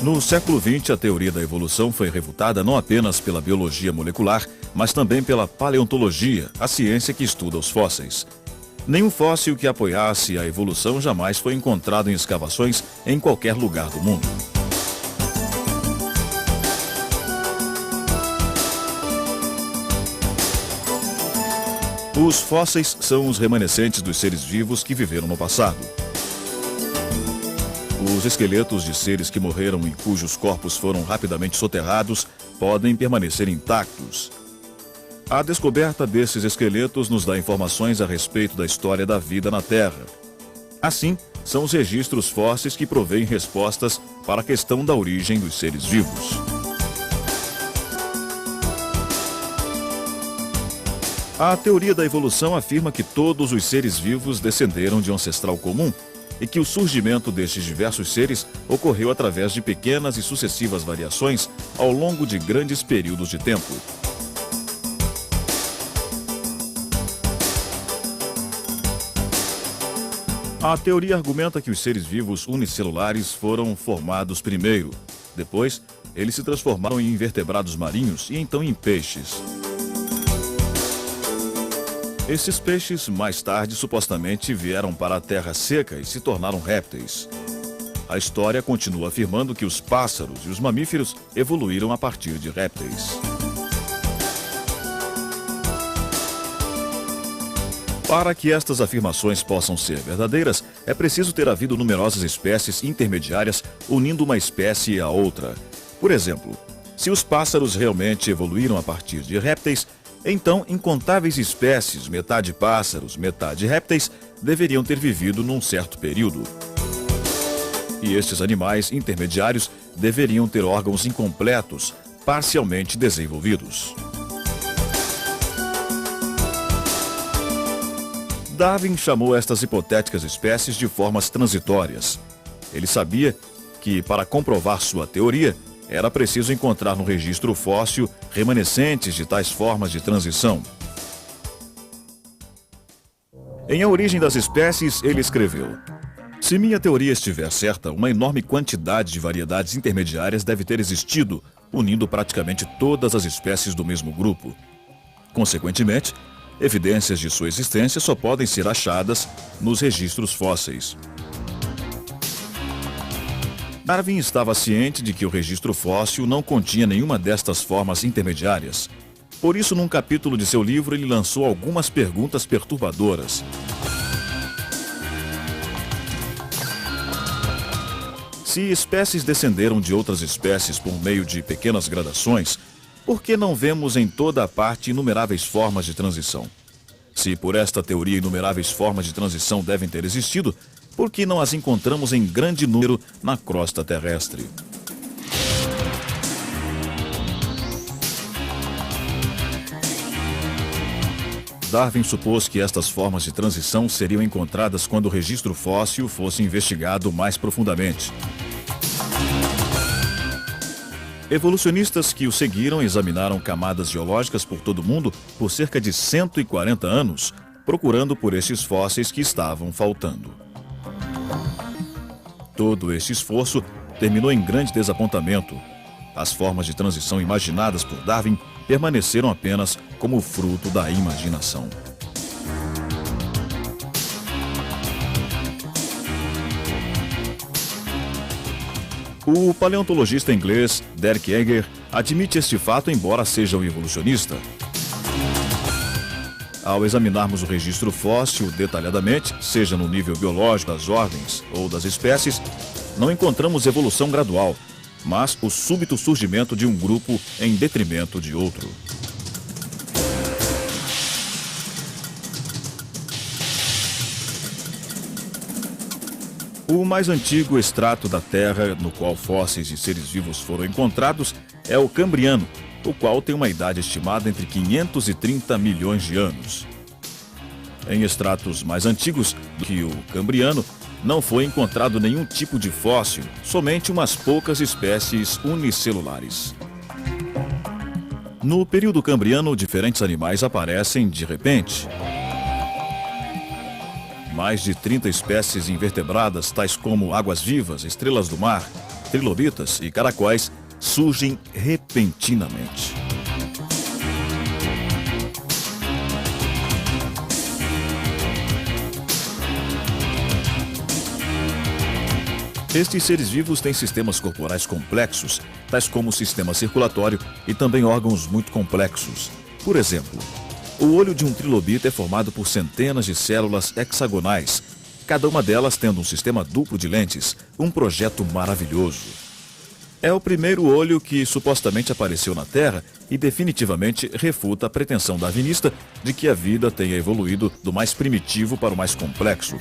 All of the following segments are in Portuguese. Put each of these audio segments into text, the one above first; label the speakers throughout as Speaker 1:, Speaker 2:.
Speaker 1: No século XX, a teoria da evolução foi refutada não apenas pela biologia molecular, mas também pela paleontologia, a ciência que estuda os fósseis. Nenhum fóssil que apoiasse a evolução jamais foi encontrado em escavações em qualquer lugar do mundo. Os fósseis são os remanescentes dos seres vivos que viveram no passado. Os esqueletos de seres que morreram e cujos corpos foram rapidamente soterrados podem permanecer intactos. A descoberta desses esqueletos nos dá informações a respeito da história da vida na Terra. Assim, são os registros fósseis que provêm respostas para a questão da origem dos seres vivos. A teoria da evolução afirma que todos os seres vivos descenderam de um ancestral comum e que o surgimento destes diversos seres ocorreu através de pequenas e sucessivas variações ao longo de grandes períodos de tempo. A teoria argumenta que os seres vivos unicelulares foram formados primeiro. Depois, eles se transformaram em invertebrados marinhos e então em peixes. Esses peixes, mais tarde, supostamente vieram para a terra seca e se tornaram répteis. A história continua afirmando que os pássaros e os mamíferos evoluíram a partir de répteis. Para que estas afirmações possam ser verdadeiras, é preciso ter havido numerosas espécies intermediárias unindo uma espécie a outra. Por exemplo, se os pássaros realmente evoluíram a partir de répteis, então incontáveis espécies, metade pássaros, metade répteis, deveriam ter vivido num certo período. E estes animais intermediários deveriam ter órgãos incompletos, parcialmente desenvolvidos. Darwin chamou estas hipotéticas espécies de formas transitórias. Ele sabia que, para comprovar sua teoria, era preciso encontrar no registro fóssil remanescentes de tais formas de transição. Em A Origem das Espécies, ele escreveu: se minha teoria estiver certa, uma enorme quantidade de variedades intermediárias deve ter existido, unindo praticamente todas as espécies do mesmo grupo. Consequentemente, evidências de sua existência só podem ser achadas nos registros fósseis. Darwin estava ciente de que o registro fóssil não continha nenhuma destas formas intermediárias. Por isso, num capítulo de seu livro, ele lançou algumas perguntas perturbadoras. Se espécies descenderam de outras espécies por meio de pequenas gradações, por que não vemos em toda a parte inumeráveis formas de transição? Se por esta teoria inumeráveis formas de transição devem ter existido, por que não as encontramos em grande número na crosta terrestre? Darwin supôs que estas formas de transição seriam encontradas quando o registro fóssil fosse investigado mais profundamente. Evolucionistas que o seguiram examinaram camadas geológicas por todo o mundo por cerca de 140 anos, procurando por estes fósseis que estavam faltando. Todo este esforço terminou em grande desapontamento. As formas de transição imaginadas por Darwin permaneceram apenas como fruto da imaginação. O paleontologista inglês Derek Yeager admite este fato, embora seja um evolucionista. Ao examinarmos o registro fóssil detalhadamente, seja no nível biológico das ordens ou das espécies, não encontramos evolução gradual, mas o súbito surgimento de um grupo em detrimento de outro. O mais antigo extrato da Terra no qual fósseis de seres vivos foram encontrados é o Cambriano, o qual tem uma idade estimada entre 530 milhões de anos. Em extratos mais antigos do que o Cambriano, não foi encontrado nenhum tipo de fóssil, somente umas poucas espécies unicelulares. No período Cambriano, diferentes animais aparecem de repente. Mais de 30 espécies invertebradas, tais como águas-vivas, estrelas do mar, trilobitas e caracóis surgem repentinamente. Estes seres vivos têm sistemas corporais complexos, tais como o sistema circulatório e também órgãos muito complexos. Por exemplo, o olho de um trilobita é formado por centenas de células hexagonais, cada uma delas tendo um sistema duplo de lentes, um projeto maravilhoso. É o primeiro olho que supostamente apareceu na Terra e definitivamente refuta a pretensão darwinista de que a vida tenha evoluído do mais primitivo para o mais complexo.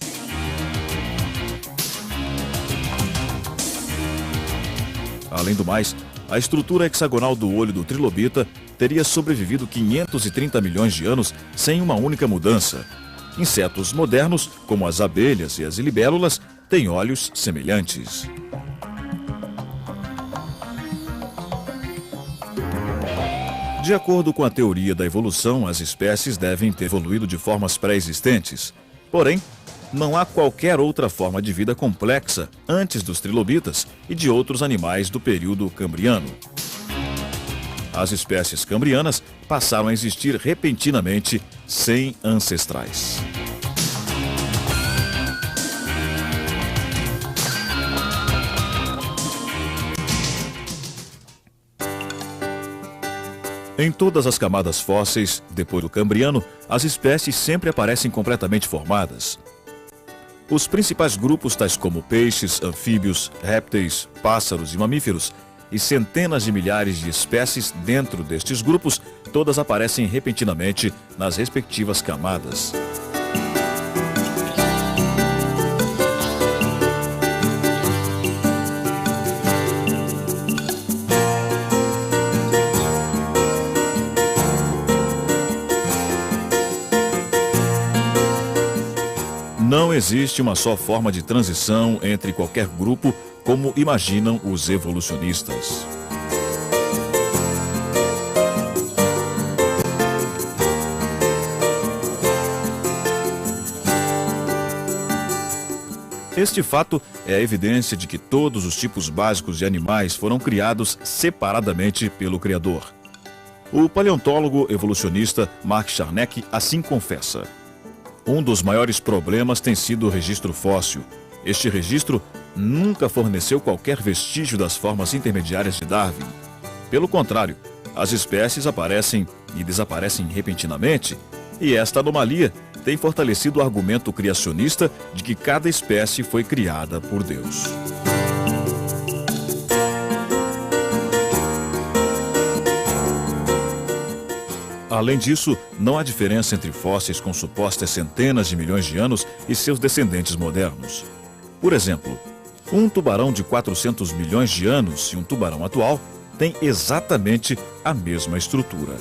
Speaker 1: Além do mais, a estrutura hexagonal do olho do trilobita teria sobrevivido 530 milhões de anos sem uma única mudança. Insetos modernos, como as abelhas e as libélulas, têm olhos semelhantes. De acordo com a teoria da evolução, as espécies devem ter evoluído de formas pré-existentes. Porém, não há qualquer outra forma de vida complexa antes dos trilobitas e de outros animais do período cambriano. As espécies cambrianas passaram a existir repentinamente sem ancestrais. Em todas as camadas fósseis, depois do cambriano, as espécies sempre aparecem completamente formadas. Os principais grupos, tais como peixes, anfíbios, répteis, pássaros e mamíferos, e centenas de milhares de espécies dentro destes grupos, todas aparecem repentinamente nas respectivas camadas. Não existe uma só forma de transição entre qualquer grupo, como imaginam os evolucionistas. Este fato é a evidência de que todos os tipos básicos de animais foram criados separadamente pelo Criador. O paleontólogo evolucionista Mark Charneck assim confessa: um dos maiores problemas tem sido o registro fóssil. Este registro nunca forneceu qualquer vestígio das formas intermediárias de Darwin. Pelo contrário, as espécies aparecem e desaparecem repentinamente, e esta anomalia tem fortalecido o argumento criacionista de que cada espécie foi criada por Deus. Além disso, não há diferença entre fósseis com supostas centenas de milhões de anos e seus descendentes modernos. Por exemplo, um tubarão de 400 milhões de anos e um tubarão atual têm exatamente a mesma estrutura.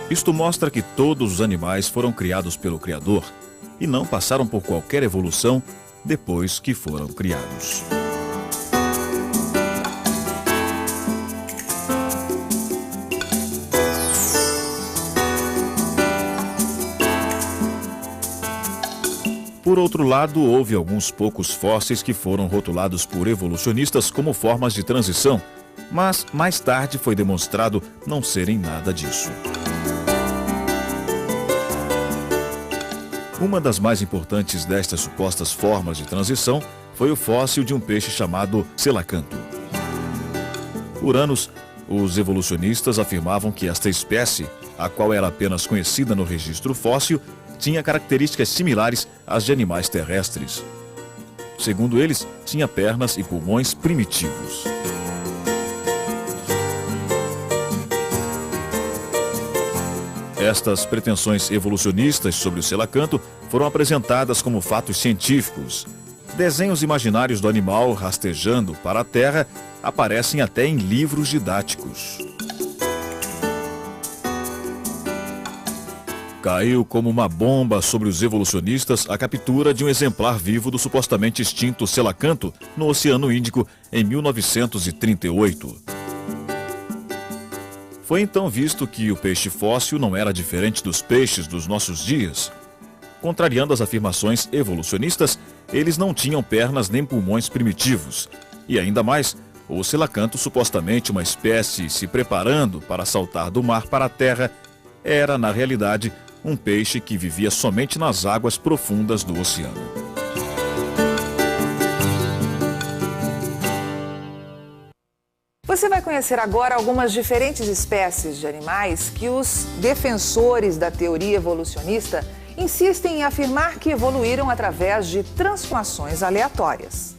Speaker 1: Isto mostra que todos os animais foram criados pelo Criador e não passaram por qualquer evolução depois que foram criados. Por outro lado, houve alguns poucos fósseis que foram rotulados por evolucionistas como formas de transição, mas mais tarde foi demonstrado não serem nada disso. Uma das mais importantes destas supostas formas de transição foi o fóssil de um peixe chamado selacanto. Por anos, os evolucionistas afirmavam que esta espécie, a qual era apenas conhecida no registro fóssil, tinha características similares às de animais terrestres. Segundo eles, tinha pernas e pulmões primitivos. Estas pretensões evolucionistas sobre o selacanto foram apresentadas como fatos científicos. Desenhos imaginários do animal rastejando para a terra aparecem até em livros didáticos. Caiu como uma bomba sobre os evolucionistas a captura de um exemplar vivo do supostamente extinto selacanto no Oceano Índico em 1938. Foi então visto que o peixe fóssil não era diferente dos peixes dos nossos dias. Contrariando as afirmações evolucionistas, eles não tinham pernas nem pulmões primitivos. E ainda mais, o selacanto, supostamente uma espécie se preparando para saltar do mar para a terra, era, na realidade, um peixe que vivia somente nas águas profundas do oceano.
Speaker 2: Você vai conhecer agora algumas diferentes espécies de animais que os defensores da teoria evolucionista insistem em afirmar que evoluíram através de transformações aleatórias.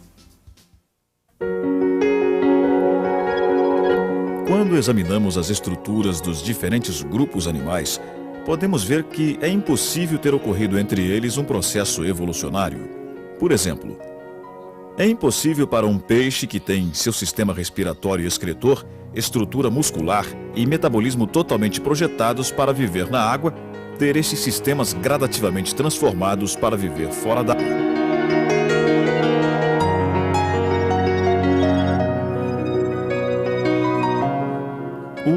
Speaker 1: Quando examinamos as estruturas dos diferentes grupos animais, podemos ver que é impossível ter ocorrido entre eles um processo evolucionário. Por exemplo, é impossível para um peixe que tem seu sistema respiratório e excretor, estrutura muscular e metabolismo totalmente projetados para viver na água, ter esses sistemas gradativamente transformados para viver fora da água.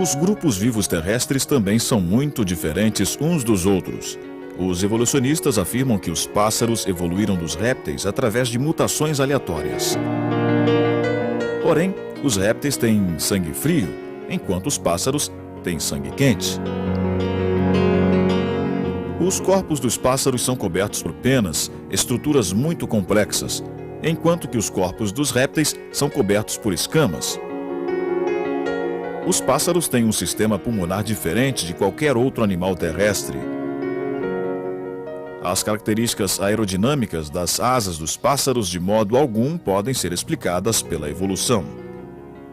Speaker 1: Os grupos vivos terrestres também são muito diferentes uns dos outros. Os evolucionistas afirmam que os pássaros evoluíram dos répteis através de mutações aleatórias. Porém, os répteis têm sangue frio, enquanto os pássaros têm sangue quente. Os corpos dos pássaros são cobertos por penas, estruturas muito complexas, enquanto que os corpos dos répteis são cobertos por escamas. Os pássaros têm um sistema pulmonar diferente de qualquer outro animal terrestre. As características aerodinâmicas das asas dos pássaros de modo algum podem ser explicadas pela evolução.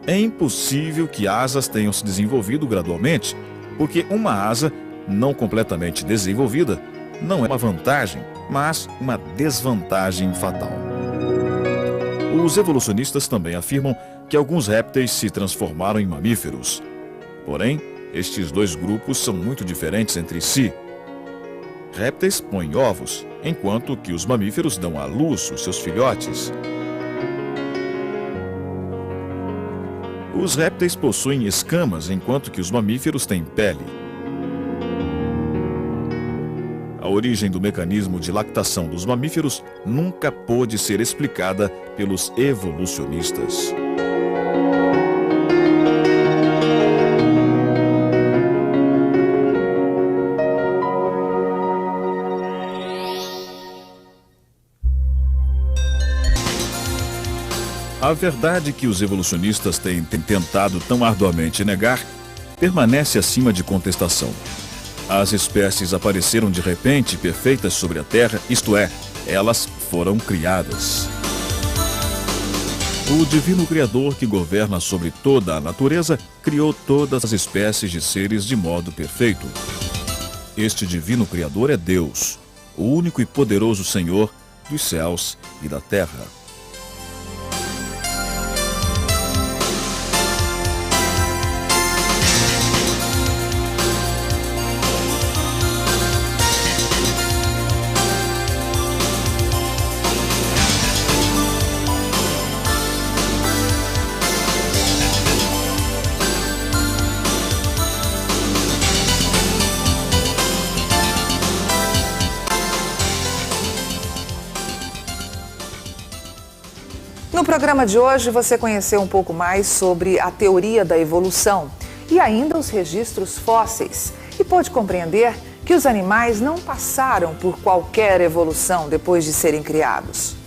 Speaker 1: É impossível que asas tenham se desenvolvido gradualmente, porque uma asa não completamente desenvolvida não é uma vantagem, mas uma desvantagem fatal. Os evolucionistas também afirmam que alguns répteis se transformaram em mamíferos. Porém, estes dois grupos são muito diferentes entre si. Répteis põem ovos, enquanto que os mamíferos dão à luz os seus filhotes. Os répteis possuem escamas, enquanto que os mamíferos têm pele. A origem do mecanismo de lactação dos mamíferos nunca pôde ser explicada pelos evolucionistas. A verdade que os evolucionistas têm tentado tão arduamente negar permanece acima de contestação. As espécies apareceram de repente perfeitas sobre a Terra, isto é, elas foram criadas. O divino Criador que governa sobre toda a natureza criou todas as espécies de seres de modo perfeito. Este divino Criador é Deus, o único e poderoso Senhor dos céus e da terra.
Speaker 2: No programa de hoje você conheceu um pouco mais sobre a teoria da evolução e ainda os registros fósseis e pôde compreender que os animais não passaram por qualquer evolução depois de serem criados.